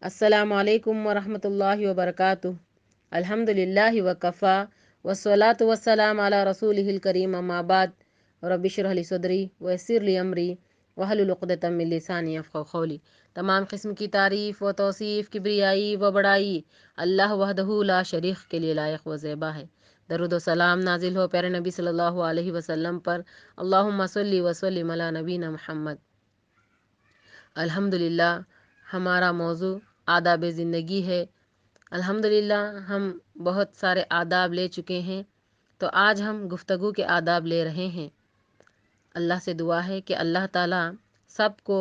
अस्सलामु अलैकुम वरहमतुल्लाहि वबरकातुह। अल्हम्दुलिल्लाहि वकफ़ा वस्सलातु वस्सलाम अला रसूलिहिल करीम अम्मा बाद। रब्बि इश्रह ली सदरी वयस्सिर ली अमरी वहलुल उक़दतम मिन लिसानी यफ़क़हू क़ौली। तमाम किस्म की तारीफ़ व तौसीफ़, किब्रियाई व बड़ाई अल्लाह वहदहू ला शरीक के लिए लायक व ज़ेबा है। दरूद व सलाम नाजिल हो प्यारे नबी सल्लल्लाहु अलैहि वसल्लम पर। अल्लाहुम्मा सल्लि व सल्लिम अला नबीना मुहम्मद। अल्हम्दुलिल्लाह, हमारा मौजू आदाब ज़िंदगी है। अल्हम्दुलिल्लाह हम बहुत सारे आदाब ले चुके हैं, तो आज हम गुफ्तगू के आदाब ले रहे हैं। अल्लाह से दुआ है कि अल्लाह ताला सबको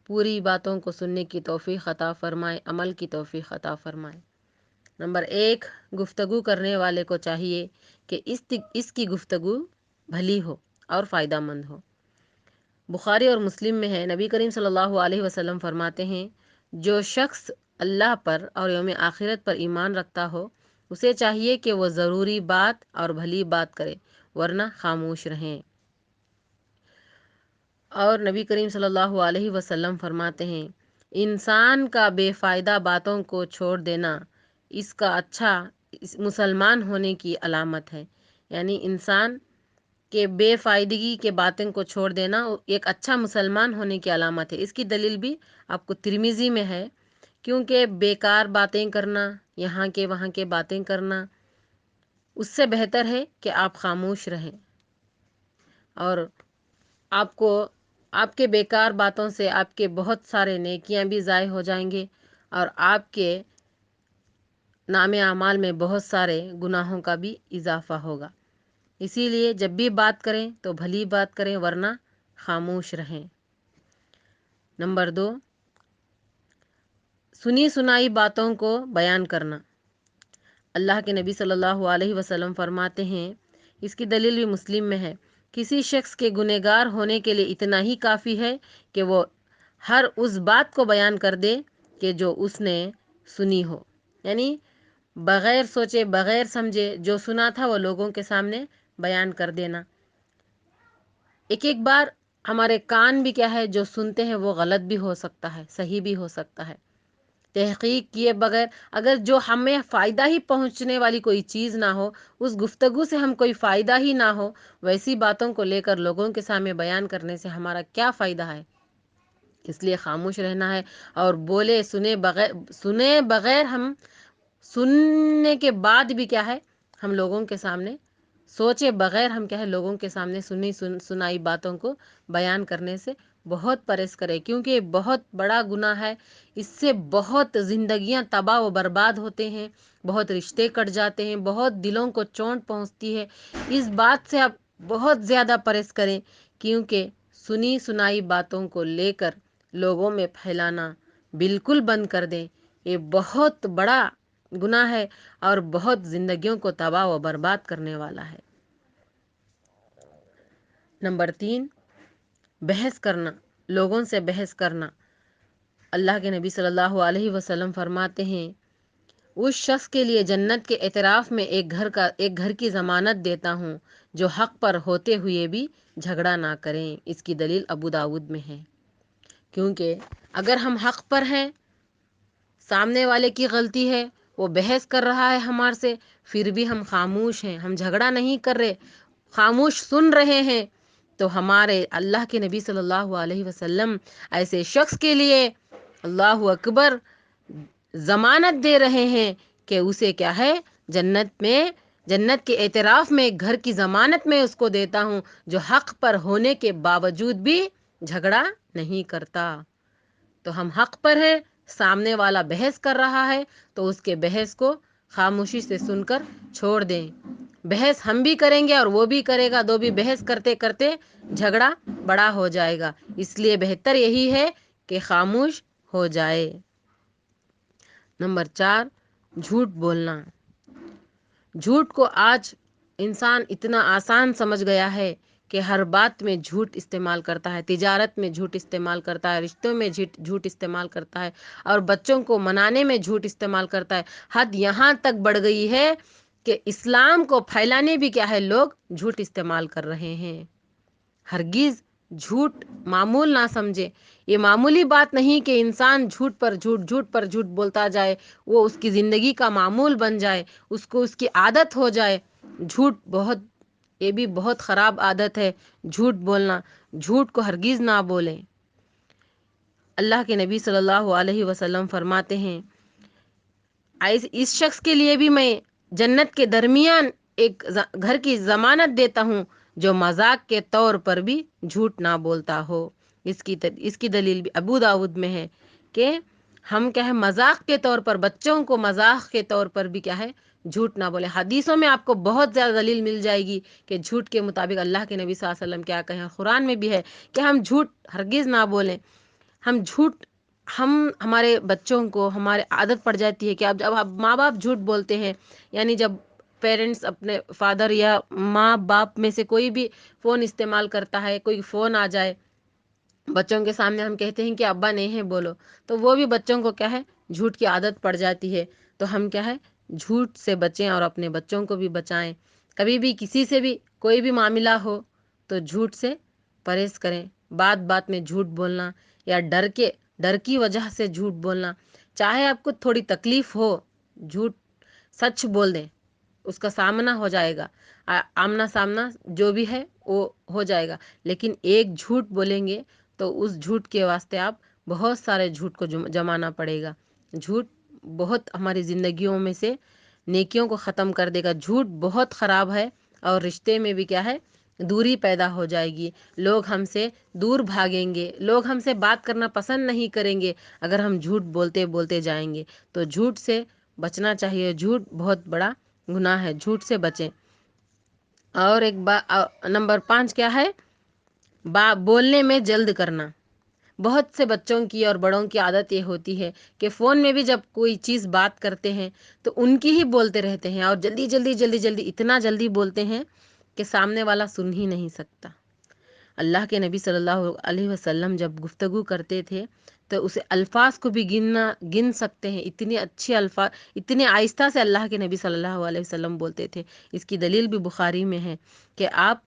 पूरी बातों को सुनने की तौफ़ीक़ अता फ़रमाए, अमल की तौफ़ीक़ अता फ़रमाए। नंबर 1, गुफ्तगू करने वाले को चाहिए कि इसकी गुफ्तगू भली हो और फ़ायदामंद हो। बुखारी और मुस्लिम में है, नबी करीम सल्लल्लाहु अलैहि वसल्लम फरमाते हैं, जो शख्स अल्लाह पर और यौम आखिरत पर ईमान रखता हो, उसे चाहिए कि वो ज़रूरी बात और भली बात करे, वरना खामोश रहें। और नबी करीम सल्लल्लाहु अलैहि वसल्लम फरमाते हैं, इंसान का बेफ़ायदा बातों को छोड़ देना इसका अच्छा मुसलमान होने की अलामत है। यानी इंसान के बेफ़ायदगी के बातें को छोड़ देना एक अच्छा मुसलमान होने की अलामत है। इसकी दलील भी आपको तिर्मिज़ी में है, क्योंकि बेकार बातें करना, यहाँ के वहाँ के बातें करना, उससे बेहतर है कि आप खामोश रहें। और आपको आपके बेकार बातों से आपके बहुत सारे नेकियां भी ज़ाय हो जाएंगे और आपके नामे आमाल में बहुत सारे गुनाहों का भी इजाफ़ा होगा। इसीलिए जब भी बात करें तो भली बात करें, वरना खामोश रहें। नंबर 2, सुनी सुनाई बातों को बयान करना। अल्लाह के नबी सल्लल्लाहु अलैहि वसल्लम फरमाते हैं, इसकी दलील भी मुस्लिम में है, किसी शख्स के गुनहगार होने के लिए इतना ही काफ़ी है कि वो हर उस बात को बयान कर दे कि जो उसने सुनी हो। यानी बग़ैर सोचे बग़ैर समझे जो सुना था वो लोगों के सामने बयान कर देना। एक एक बार हमारे कान भी क्या है, जो सुनते हैं वो गलत भी हो सकता है, सही भी हो सकता है। तहकीक किए बगैर अगर जो हमें फ़ायदा ही पहुंचने वाली कोई चीज़ ना हो, उस गुफ्तगू से हम कोई फ़ायदा ही ना हो, वैसी बातों को लेकर लोगों के सामने बयान करने से हमारा क्या फ़ायदा है। इसलिए खामोश रहना है और सुने बगैर हम सुनने के बाद भी क्या है, हम लोगों के सामने सोचे बगैर हम क्या है, लोगों के सामने सुनाई बातों को बयान करने से बहुत परहेज़ करें, क्योंकि ये बहुत बड़ा गुनाह है। इससे बहुत ज़िंदगियां तबाह व बर्बाद होते हैं, बहुत रिश्ते कट जाते हैं, बहुत दिलों को चोट पहुंचती है। इस बात से आप बहुत ज़्यादा परहेज़ करें, क्योंकि सुनी सुनाई बातों को लेकर लोगों में फैलाना बिल्कुल बंद कर दें। ये बहुत बड़ा गुनाह है और बहुत ज़िंदगियों को तबाह व बर्बाद करने वाला है। नंबर 3, बहस करना, लोगों से बहस करना। अल्लाह के नबी सल्लल्लाहु अलैहि वसल्लम फरमाते हैं, उस शख्स के लिए जन्नत के एतराफ़ में एक घर की ज़मानत देता हूँ जो हक़ पर होते हुए भी झगड़ा ना करें। इसकी दलील अबू दाऊद में है, क्योंकि अगर हम हक़ पर हैं, सामने वाले की गलती है, वो बहस कर रहा है हमारे से, फिर भी हम खामोश हैं, हम झगड़ा नहीं कर रहे, खामोश सुन रहे हैं, तो हमारे अल्लाह के नबी सल्लल्लाहु अलैहि वसल्लम ऐसे शख्स के लिए अल्लाहु अकबर ज़मानत दे रहे हैं कि उसे क्या है, जन्नत के एतराफ़ में एक घर की ज़मानत में उसको देता हूँ जो हक़ पर होने के बावजूद भी झगड़ा नहीं करता। तो हम हक़ पर हैं, सामने वाला बहस कर रहा है तो उसके बहस को खामोशी से सुनकर छोड़ दें। बहस हम भी करेंगे और वो भी करेगा, दो भी बहस करते करते झगड़ा बड़ा हो जाएगा। इसलिए बेहतर यही है कि खामोश हो जाए। नंबर 4, झूठ बोलना। झूठ को आज इंसान इतना आसान समझ गया है कि हर बात में झूठ इस्तेमाल करता है, तिजारत में झूठ इस्तेमाल करता है, रिश्तों में झूठ इस्तेमाल करता है और बच्चों को मनाने में झूठ इस्तेमाल करता है। हद यहाँ तक बढ़ गई है कि इस्लाम को फैलाने भी क्या है, लोग झूठ इस्तेमाल कर रहे हैं। हरगिज़ झूठ मामूल ना समझे। ये मामूली बात नहीं कि इंसान झूठ पर झूठ, झूठ पर झूठ बोलता जाए, वो उसकी ज़िंदगी का मामूल बन जाए, उसको उसकी आदत हो जाए। झूठ बहुत, ये भी बहुत ख़राब आदत है, झूठ बोलना। झूठ को हरगिज़ ना बोलें। अल्लाह के नबी सल्लल्लाहु अलैहि वसल्लम फरमाते हैं, इस शख्स के लिए भी मैं जन्नत के दरमियान एक घर की ज़मानत देता हूँ जो मजाक के तौर पर भी झूठ ना बोलता हो। इसकी दलील भी अबू दाऊद में है कि हम क्या है, मजाक के तौर पर, बच्चों को मजाक के तौर पर भी क्या है, झूठ ना बोले। हदीसों में आपको बहुत ज़्यादा दलील मिल जाएगी कि झूठ के मुताबिक अल्लाह के नबी सल्लल्लाहु अलैहि वसल्लम क्या कहें। कुरान में भी है कि हम झूठ हरगिज़ ना बोलें। हम झूठ, हम हमारे बच्चों को, हमारे आदत पड़ जाती है कि अब जब आप माँ बाप झूठ बोलते हैं, यानी जब पेरेंट्स अपने फादर या माँ बाप में से कोई भी फ़ोन इस्तेमाल करता है, कोई फ़ोन आ जाए बच्चों के सामने, हम कहते हैं कि अब्बा नहीं है बोलो, तो वो भी बच्चों को क्या है, झूठ की आदत पड़ जाती है। तो हम क्या है, झूठ से बचें और अपने बच्चों को भी बचाएं। कभी भी किसी से भी कोई भी मामला हो तो झूठ से परहेज करें। बात बात में झूठ बोलना या डर की वजह से झूठ बोलना, चाहे आपको थोड़ी तकलीफ हो, झूठ सच बोल दें, उसका सामना हो जाएगा। आमना सामना जो भी है वो हो जाएगा। लेकिन एक झूठ बोलेंगे तो उस झूठ के वास्ते आप बहुत सारे झूठ को जमाना पड़ेगा। झूठ बहुत हमारी ज़िंदगियों में से नेकियों को ख़त्म कर देगा। झूठ बहुत ख़राब है और रिश्ते में भी क्या है, दूरी पैदा हो जाएगी। लोग हमसे दूर भागेंगे, लोग हमसे बात करना पसंद नहीं करेंगे अगर हम झूठ बोलते बोलते जाएंगे। तो झूठ से बचना चाहिए। झूठ बहुत बड़ा गुनाह है, झूठ से बचें। और एक नंबर 5 क्या है, बोलने में जल्द करना। बहुत से बच्चों की और बड़ों की आदत ये होती है कि फ़ोन में भी जब कोई चीज़ बात करते हैं तो उनकी ही बोलते रहते हैं, और जल्दी जल्दी जल्दी जल्दी इतना जल्दी बोलते हैं कि सामने वाला सुन ही नहीं सकता। अल्लाह के नबी सल्लल्लाहु अलैहि वसल्लम जब गुफ्तगू करते थे तो उसे अल्फाज को भी गिन सकते हैं, इतने अच्छे अल्फाज, इतने आहिस्ता से अल्लाह के नबी सल्लल्लाहु अलैहि वसल्लम बोलते थे। इसकी दलील भी बुखारी में है कि आप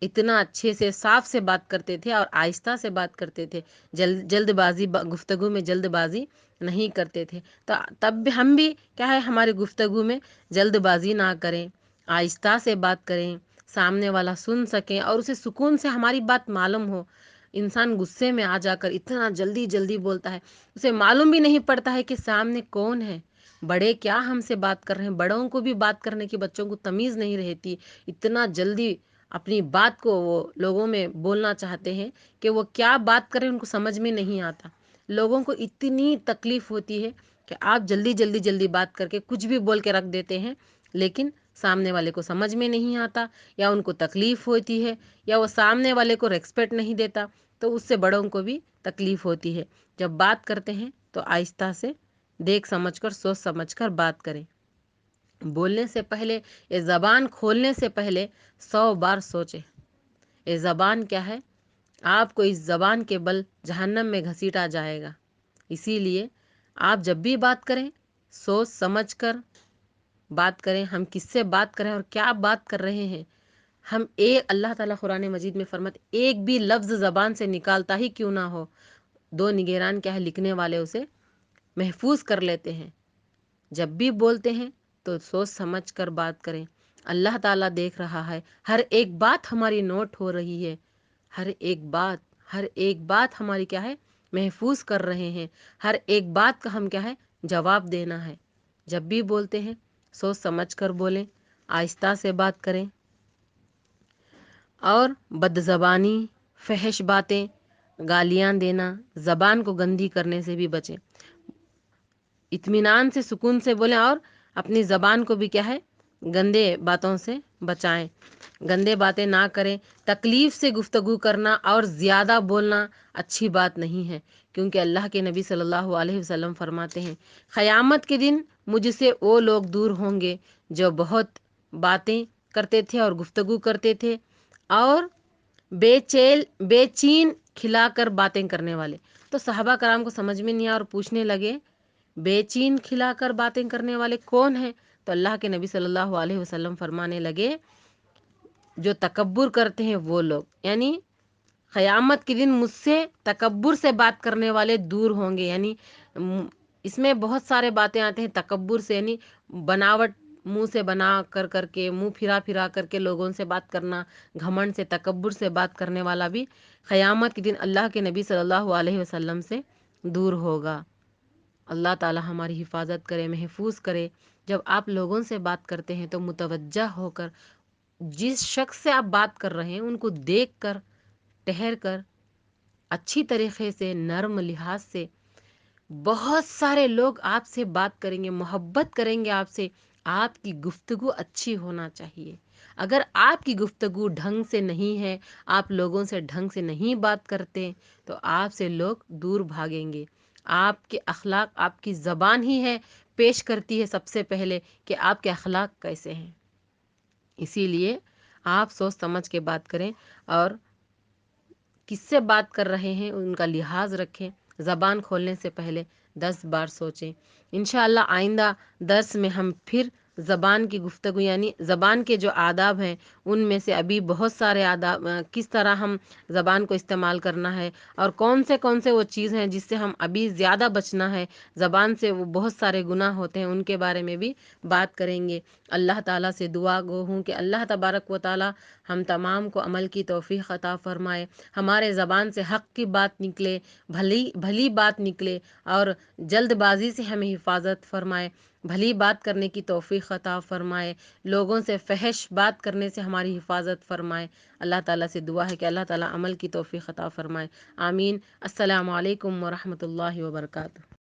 इतना अच्छे से साफ से बात करते थे और आहिस्ता से बात करते थे। जल्दबाजी, गुफ्तगू में जल्दबाजी नहीं करते थे। तो तब भी हम भी क्या है, हमारी गुफ्तगू में जल्दबाजी ना करें, आहिस्ता से बात करें, सामने वाला सुन सके और उसे सुकून से हमारी बात मालूम हो। इंसान गुस्से में आ जाकर इतना जल्दी जल्दी बोलता है, उसे मालूम भी नहीं पड़ता है कि सामने कौन है, बड़े क्या हमसे बात कर रहे हैं। बड़ों को भी बात करने की बच्चों को तमीज़ नहीं रहती, इतना जल्दी अपनी बात को वो लोगों में बोलना चाहते हैं कि वो क्या बात करें उनको समझ में नहीं आता। लोगों को इतनी तकलीफ़ होती है कि आप जल्दी जल्दी जल्दी बात करके कुछ भी बोल के रख देते हैं, लेकिन सामने वाले को समझ में नहीं आता, या उनको तकलीफ़ होती है, या वो सामने वाले को रेस्पेक्ट नहीं देता, तो उससे बड़ों को भी तकलीफ़ होती है। जब बात करते हैं तो आहिस्ता से, देख समझकर, सोच समझकर बात करें। बोलने से पहले, ये ज़बान खोलने से पहले 100 बार सोचें। ये ज़बान क्या है, आपको इस ज़बान के बल जहन्नम में घसीटा जाएगा। इसीलिए आप जब भी बात करें, सोच समझ कर बात करें। हम किससे बात करें और क्या बात कर रहे हैं, हम एक, अल्लाह ताला कुरान मजीद में फरमाते, एक भी लफ्ज़ ज़बान से निकालता ही क्यों ना हो, 2 निगरान क्या है, लिखने वाले उसे महफूज कर लेते हैं। जब भी बोलते हैं तो सोच समझ कर बात करें। अल्लाह ताला देख रहा है, हर एक बात हमारी नोट हो रही है, हर एक बात, हर एक बात हमारी क्या है, महफूज कर रहे हैं। हर एक बात का हम क्या है, जवाब देना है। जब भी बोलते हैं सोच समझ कर बोलें, आहिस्ता से बात करें। और बदज़बानी, फहश बातें, गालियाँ देना, ज़बान को गंदी करने से भी बचें। इत्मीनान से, सुकून से बोलें और अपनी ज़बान को भी क्या है, गंदे बातों से बचाएं। गंदे बातें ना करें। तकलीफ़ से गुफ्तगू करना और ज़्यादा बोलना अच्छी बात नहीं है, क्योंकि अल्लाह के नबी सल्लल्लाहु अलैहि वसल्लम फरमाते हैं, क़यामत के दिन मुझसे वो लोग दूर होंगे जो बहुत बातें करते थे और गुफ्तगू करते थे, और बेचैन खिलाकर बातें करने वाले। तो सहाबा कराम को समझ में नहीं आया और पूछने लगे, बेचैन खिलाकर बातें करने वाले कौन हैं? तो अल्लाह के नबी सल्लल्लाहु अलैहि वसल्लम फरमाने लगे, जो तकब्बुर करते हैं वो लोग, यानी قیامت کے دن مجھ سے تکبر سے بات کرنے والے دور ہوں گے، یعنی اس میں بہت سارے باتیں آتے ہیں تکبر سے، یعنی بناوٹ، منہ سے بنا کر کے، منہ پھرا پھرا کر کے لوگوں سے بات کرنا، گھمنڈ سے، تکبر سے بات کرنے والا بھی قیامت کے دن اللہ کے نبی صلی اللہ علیہ وسلم سے دور ہوگا۔ اللہ تعالی ہماری حفاظت کرے، محفوظ کرے۔ جب آپ لوگوں سے بات کرتے ہیں تو متوجہ ہو کر، جس شخص سے آپ بات کر رہے ہیں ان کو دیکھ کر، ٹھہر کر، اچھی طریقے سے، نرم لحاظ سے، بہت سارے لوگ آپ سے بات کریں گے، محبت کریں گے آپ سے، آپ کی گفتگو اچھی ہونا چاہیے۔ اگر آپ کی گفتگو ڈھنگ سے نہیں ہے، آپ لوگوں سے ڈھنگ سے نہیں بات کرتے، تو آپ سے لوگ دور بھاگیں گے۔ آپ کے اخلاق، آپ کی زبان ہی ہے، پیش کرتی ہے سب سے پہلے کہ آپ کے اخلاق کیسے ہیں۔ اسی لیے آپ سوچ سمجھ کے بات کریں، اور کس سے بات کر رہے ہیں ان کا لحاظ رکھیں۔ زبان کھولنے سے پہلے 10 بار سوچیں۔ انشاءاللہ آئندہ درس میں ہم پھر زبان کی گفتگو، یعنی زبان کے جو آداب ہیں ان میں سے ابھی بہت سارے آداب، کس طرح ہم زبان کو استعمال کرنا ہے، اور کون سے وہ چیز ہیں جس سے ہم ابھی زیادہ بچنا ہے، زبان سے وہ بہت سارے گناہ ہوتے ہیں، ان کے بارے میں بھی بات کریں گے۔ اللہ تعالیٰ سے دعا گو ہوں کہ اللہ تبارک و تعالیٰ ہم تمام کو عمل کی توفیق عطا فرمائے، ہمارے زبان سے حق کی بات نکلے، بھلی بات نکلے، اور جلد بازی سے ہمیں حفاظت فرمائے، بھلی بات کرنے کی توفیق عطا فرمائے، لوگوں سے فحش بات کرنے سے ہماری حفاظت فرمائے۔ اللہ تعالیٰ سے دعا ہے کہ اللہ تعالیٰ عمل کی توفیق عطا فرمائے۔ آمین۔ السلام علیکم ورحمۃ اللہ وبرکاتہ۔